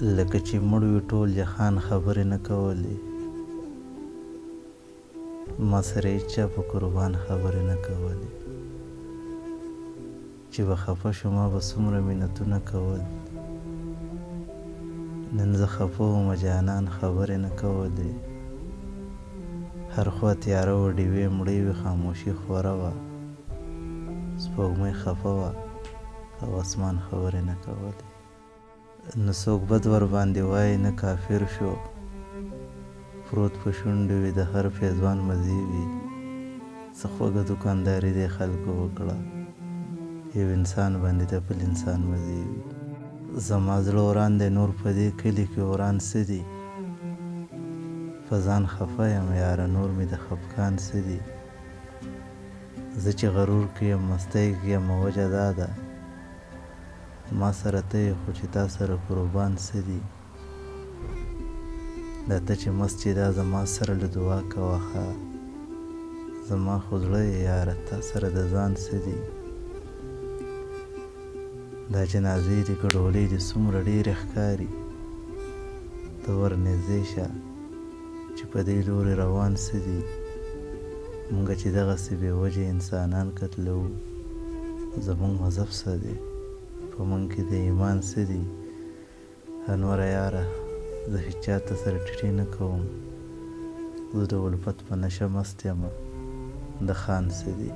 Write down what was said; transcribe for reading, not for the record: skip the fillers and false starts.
لکه چې مړ وي ټول جهان خبرې نه کولې، ما سره هېچا په قربان خبرې نه کولې، چې به خفه شو ما به څومره منتونه کول، نن زه خفه ومه جانان خبرې نه کولې، هر خوا تیاره وه ډېوې مړې وې خاموشي خوره وه، سپوږمۍ خفه وه او اسمان خبرې نه کولې. نه څوک بد ورباندې وایي نه کافر شو، پروت په شونډو وي د هر پېزوان مزې وي، څه خوږه دوکانداري دې خلکو وکړه، یو انسان باندې د بل انسان مزې وي. زما زړه وران دی نور په دې کلي کې وران څه دي، په ځان خفه یم یاره نور مې د خفګان څه دي، زه چې غرور کې یم مستۍ کې یم وجه دا ده، ما سره ته یې خو چې تا سره قربان څه دي، دا ته چې مست چې دا زما سره له دعا کوه ښه، زما خو زړه یې یاره تا سره د ځان څه دي، دا جنازې دي ګډوړې دي څومره ډېرې ښکاري، ته ور نږدې شه چې په دې لورې روان څه دي، مونږ چې دغسې بې وجې انسانان قتلوو، زمونږ مذهب څه دی، په مونږ کې د ایمان څه دي، انوره یاره زه هېچ چاته سره ټیټې نه کوم، زه د الفت په نشه مست یمه د خان څه دي.